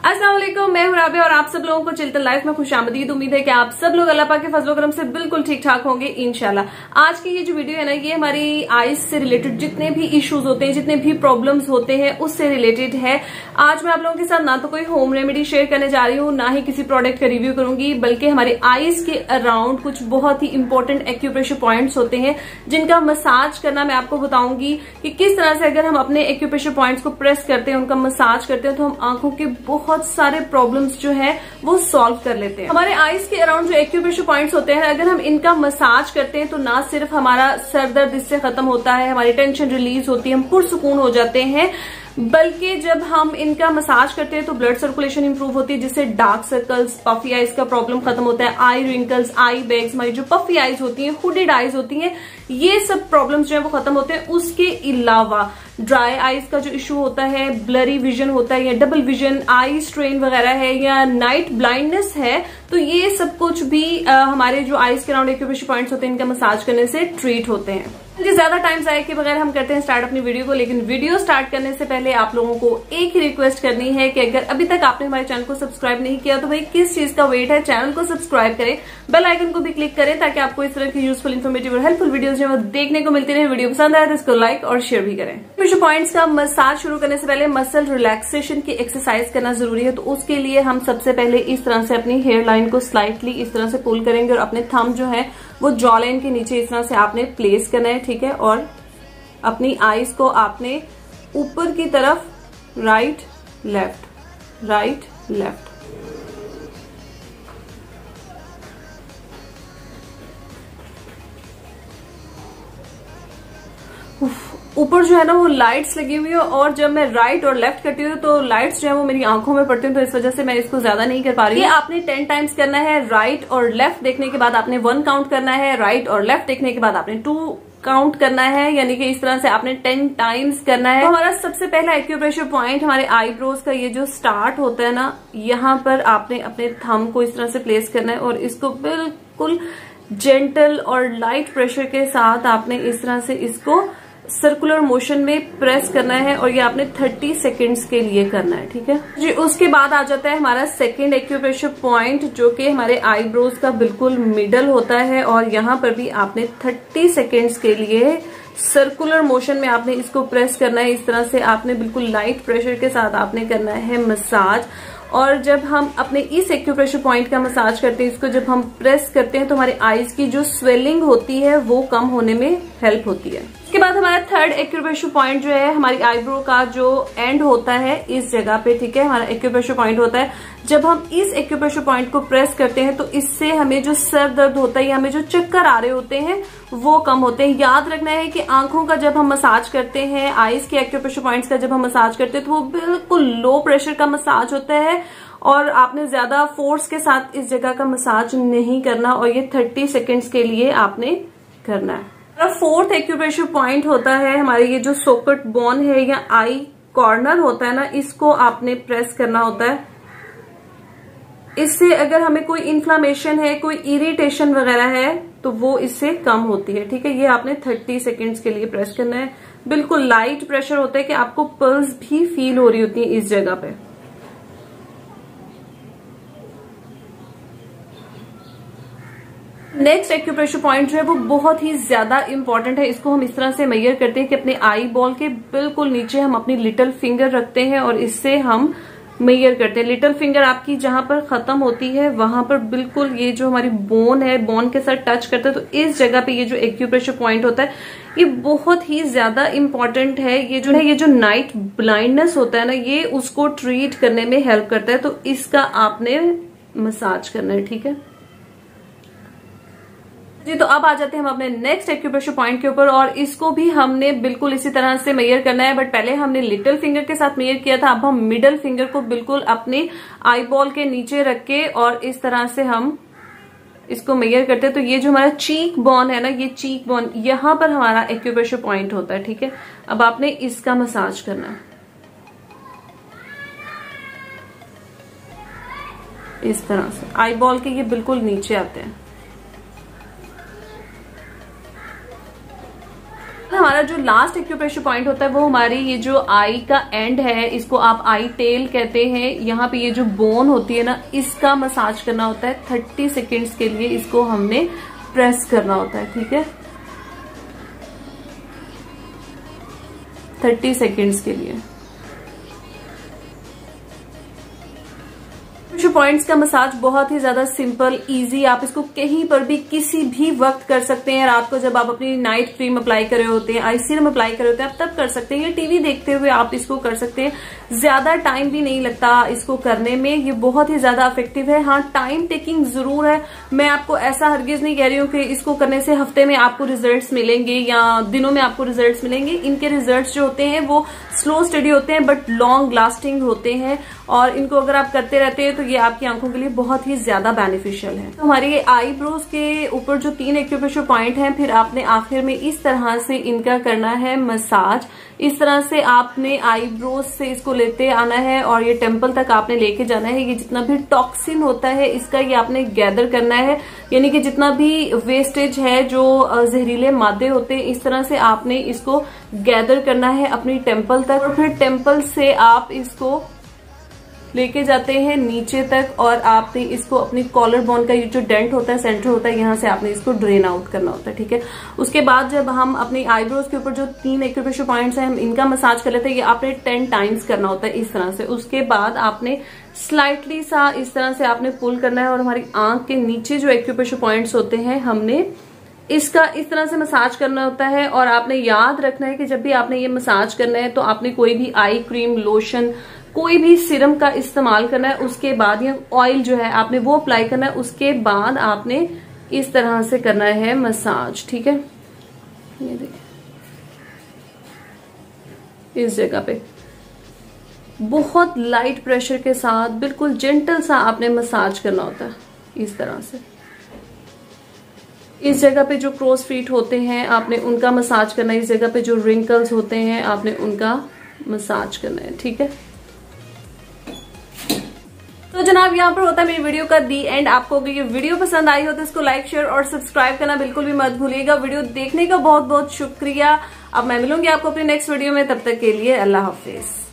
अस्सलाम वालेकुम, मैं हूं राबिया और आप सब लोगों को चिल्टन लाइफ में खुशामदीद। उम्मीद है कि आप सब लोग अल्लाह पाक के फजल करम से बिल्कुल ठीक ठाक होंगे इंशाल्लाह। आज की ये जो वीडियो है ना, ये हमारी आईज से रिलेटेड जितने भी इश्यूज होते हैं, जितने भी प्रॉब्लम्स होते हैं, उससे रिलेटेड है। आज मैं आप लोगों के साथ ना तो कोई होम रेमेडी शेयर करने जा रही हूँ, ना ही किसी प्रोडक्ट का रिव्यू करूंगी, बल्कि हमारे आईज के अराउंड कुछ बहुत ही इंपॉर्टेंट एक्यूप्रेशर पॉइंट्स होते हैं जिनका मसाज करना मैं आपको बताऊंगी कि किस तरह से अगर हम अपने एक्यूप्रेशर पॉइंट्स को प्रेस करते हैं, उनका मसाज करते हैं, तो हम आंखों के बहुत सारे प्रॉब्लम्स जो है वो सॉल्व कर लेते हैं। हमारे आईज के अराउंड जो एक्यूप्रेशर पॉइंट्स होते हैं, अगर हम इनका मसाज करते हैं तो ना सिर्फ हमारा सर दर्द इससे खत्म होता है, हमारी टेंशन रिलीज होती है, हम पुरसुकून हो जाते हैं, बल्कि जब हम इनका मसाज करते हैं तो ब्लड सर्कुलेशन इंप्रूव होती है, जिससे डार्क सर्कल्स, पफी आईज का प्रॉब्लम खत्म होता है, आई रिंकल्स, आई बैग्स, हमारी जो पफी आईज होती हैं, हुडेड आईज होती हैं, ये सब प्रॉब्लम्स जो है वो खत्म होते हैं। उसके अलावा ड्राई आईज का जो इशू होता है, ब्लरी विजन होता है या डबल विजन, आई स्ट्रेन वगैरह है या नाइट ब्लाइंडनेस है, तो ये सब कुछ भी हमारे जो आईज के अराउंड एक्यूप्रेशर पॉइंट्स होते हैं, इनका मसाज करने से ट्रीट होते हैं। मुझे ज्यादा टाइम जाए के बगैर हम करते हैं स्टार्ट अपनी वीडियो को। लेकिन वीडियो स्टार्ट करने से पहले आप लोगों को एक ही रिक्वेस्ट करनी है कि अगर अभी तक आपने हमारे चैनल को सब्सक्राइब नहीं किया तो भाई किस चीज का वेट है, चैनल को सब्सक्राइब करें, बेल आइकन को भी क्लिक करें ताकि आपको इस तरह की यूजफुल, इन्फॉर्मेटिव और हेल्पफुल वीडियोस जो देखने को मिलती रहे। वीडियो पसंद आए तो इसको लाइक और शेयर भी करें। एक्यूप्रेशर पॉइंट्स का मसाज शुरू करने से पहले मसल रिलैक्सेशन की एक्सरसाइज करना जरूरी है, तो उसके लिए हम सबसे पहले इस तरह से अपनी हेयर लाइन को स्लाइटली इस तरह से पुल करेंगे और अपने थंब जो है वो जॉ लाइन के नीचे इस तरह से आपने प्लेस करना है, ठीक है। और अपनी आईज को आपने ऊपर की तरफ राइट लेफ्ट, राइट लेफ्ट, ऊपर जो है ना वो लाइट्स लगी हुई है, और जब मैं राइट और लेफ्ट करती हूँ तो लाइट्स जो है वो मेरी आंखों में पड़ती हैं, तो इस वजह से मैं इसको ज्यादा नहीं कर पा रही हूँ। ये आपने 10 टाइम्स करना है। राइट और लेफ्ट देखने के बाद आपने 1 काउंट करना है, राइट और लेफ्ट देखने के बाद आपने 2 काउंट करना है, यानी कि इस तरह से आपने 10 टाइम्स करना है। तो हमारा सबसे पहला एक्यूप्रेशर पॉइंट हमारे आईब्रोज का ये जो स्टार्ट होता है ना, यहाँ पर आपने अपने थंब को इस तरह से प्लेस करना है और इसको बिल्कुल जेंटल और लाइट प्रेशर के साथ आपने इस तरह से इसको सर्कुलर मोशन में प्रेस करना है, और ये आपने 30 सेकेंड्स के लिए करना है, ठीक है जी। उसके बाद आ जाता है हमारा सेकेंड एक्यूप्रेशर पॉइंट, जो कि हमारे आईब्रोज का बिल्कुल मिडल होता है, और यहाँ पर भी आपने 30 सेकेंड्स के लिए सर्कुलर मोशन में आपने इसको प्रेस करना है। इस तरह से आपने बिल्कुल लाइट प्रेशर के साथ आपने करना है मसाज। और जब हम अपने इस एक्यूप्रेशर पॉइंट का मसाज करते हैं, इसको जब हम प्रेस करते हैं तो हमारे आईज की जो स्वेलिंग होती है वो कम होने में हेल्प होती है। इसके बाद हमारा थर्ड एक्यूप्रेशर पॉइंट जो है, हमारी आईब्रो का जो एंड होता है इस जगह पे, ठीक है, हमारा एक्यूप्रेशर पॉइंट होता है। जब हम इस एक्यूप्रेशर पॉइंट को प्रेस करते हैं तो इससे हमें जो सर दर्द होता है या हमें जो चक्कर आ रहे होते हैं वो कम होते हैं। याद रखना है कि आंखों का जब हम मसाज करते हैं, आईज के एक्यूप्रेशर पॉइंट्स का जब हम मसाज करते हैं, तो वो बिल्कुल लो प्रेशर का मसाज होता है और आपने ज्यादा फोर्स के साथ इस जगह का मसाज नहीं करना, और ये 30 सेकेंड्स के लिए आपने करना है। फोर्थ एक्यूप्रेशर पॉइंट होता है हमारे ये जो सोकेट बोन है या आई कॉर्नर होता है ना, इसको आपने प्रेस करना होता है। इससे अगर हमें कोई इन्फ्लामेशन है, कोई इरिटेशन वगैरह है, तो वो इससे कम होती है, ठीक है। ये आपने 30 सेकेंड्स के लिए प्रेस करना है। बिल्कुल लाइट प्रेशर होता है कि आपको पल्स भी फील हो रही होती है इस जगह पे। नेक्स्ट एक्यूप्रेशर पॉइंट जो है वो बहुत ही ज्यादा इंपॉर्टेंट है। इसको हम इस तरह से मेजर करते हैं कि अपने आई बॉल के बिल्कुल नीचे हम अपनी लिटिल फिंगर रखते हैं और इससे हम मेजर करते हैं। लिटिल फिंगर आपकी जहां पर खत्म होती है वहां पर बिल्कुल ये जो हमारी बोन है, बोन के साथ टच करता है, तो इस जगह पे ये जो एक्यूप्रेशर पॉइंट होता है ये बहुत ही ज्यादा इंपॉर्टेंट है। ये जो नाइट ब्लाइंडनेस होता है ना, ये उसको ट्रीट करने में हेल्प करता है, तो इसका आपने मसाज करना है, ठीक है जी। तो अब आ जाते हैं हम अपने नेक्स्ट एक्यूप्रेशर पॉइंट के ऊपर, और इसको भी हमने बिल्कुल इसी तरह से मेजर करना है, बट पहले हमने लिटिल फिंगर के साथ मेजर किया था, अब हम मिडल फिंगर को बिल्कुल अपने आई बॉल के नीचे रख के और इस तरह से हम इसको मेजर करते हैं। तो ये जो हमारा चीक बोन है ना, ये चीक बोन, यहां पर हमारा एक्यूप्रेशर पॉइंट होता है, ठीक है। अब आपने इसका मसाज करना है इस तरह से, आई बॉल के ये बिल्कुल नीचे आते हैं। हमारा जो लास्ट एक्यूप्रेशर पॉइंट होता है वो हमारी ये जो आई का एंड है, इसको आप आई टेल कहते हैं। यहाँ पे ये जो बोन होती है ना, इसका मसाज करना होता है 30 सेकेंड्स के लिए। इसको हमने प्रेस करना होता है, ठीक है, 30 सेकेंड्स के लिए। पॉइंट्स का मसाज बहुत ही ज्यादा सिंपल, इजी, आप इसको कहीं पर भी किसी भी वक्त कर सकते हैं। रात को जब आप अपनी नाइट क्रीम अप्लाई कर रहे होते हैं, आई सीरम अप्लाई कर रहे होते हैं, आप तब कर सकते हैं। या टीवी देखते हुए आप इसको कर सकते हैं। ज्यादा टाइम भी नहीं लगता इसको करने में, ये बहुत ही ज्यादा इफेक्टिव है। हाँ, टाइम टेकिंग जरूर है। मैं आपको ऐसा हरगिज नहीं कह रही हूँ कि इसको करने से हफ्ते में आपको रिजल्ट्स मिलेंगे या दिनों में आपको रिजल्ट्स मिलेंगे। इनके रिजल्ट्स जो होते हैं वो स्लो स्टडी होते हैं, बट लॉन्ग लास्टिंग होते हैं। और इनको अगर आप करते रहते हैं तो ये आपकी आंखों के लिए बहुत ही ज्यादा बेनिफिशियल है। तो हमारे आईब्रोज के ऊपर जो 3 एक्यूप्रेशर पॉइंट हैं, फिर आपने आखिर में इस तरह से इनका करना है मसाज। इस तरह से आपने आईब्रोज से इसको लेते आना है और ये टेम्पल तक आपने लेके जाना है। ये जितना भी टॉक्सिन होता है इसका ये आपने गैदर करना है, यानी कि जितना भी वेस्टेज है, जो जहरीले मादे होते हैं, इस तरह से आपने इसको गैदर करना है अपनी टेम्पल तक। और फिर टेम्पल से आप इसको लेके जाते हैं नीचे तक और आपने इसको अपनी कॉलर बोन का ये जो डेंट होता है, सेंटर होता है, यहाँ से आपने इसको ड्रेन आउट करना होता है, ठीक है। उसके बाद जब हम अपनी आईब्रोज के ऊपर जो 3 एक्यूप्रेशर पॉइंट्स हैं, हम इनका मसाज कर लेते हैं। ये आपने 10 टाइम्स करना होता है इस तरह से। उसके बाद आपने स्लाइटली सा इस तरह से आपने पुल करना है और हमारी आंख के नीचे जो एक्यूप्रेशर पॉइंट्स होते हैं, हमने इसका इस तरह से मसाज करना होता है। और आपने याद रखना है कि जब भी आपने ये मसाज करना है तो आपने कोई भी आई क्रीम, लोशन, कोई भी सीरम का इस्तेमाल करना है। उसके बाद या ऑयल जो है आपने वो अप्लाई करना है। उसके बाद आपने इस तरह से करना है मसाज, ठीक है। ये देखिए इस जगह पे बहुत लाइट प्रेशर के साथ बिल्कुल जेंटल सा आपने मसाज करना होता है इस तरह से। इस जगह पे जो क्रोस फीट होते हैं आपने उनका मसाज करना है। इस जगह पे जो रिंकल्स होते हैं आपने उनका मसाज करना है, ठीक है। तो जनाब यहाँ पर होता है मेरी वीडियो का दी एंड। आपको अगर ये वीडियो पसंद आई हो तो इसको लाइक, शेयर और सब्सक्राइब करना बिल्कुल भी मत भूलिएगा। वीडियो देखने का बहुत बहुत शुक्रिया। अब मैं मिलूंगी आपको अपनी नेक्स्ट वीडियो में, तब तक के लिए अल्लाह हाफिज।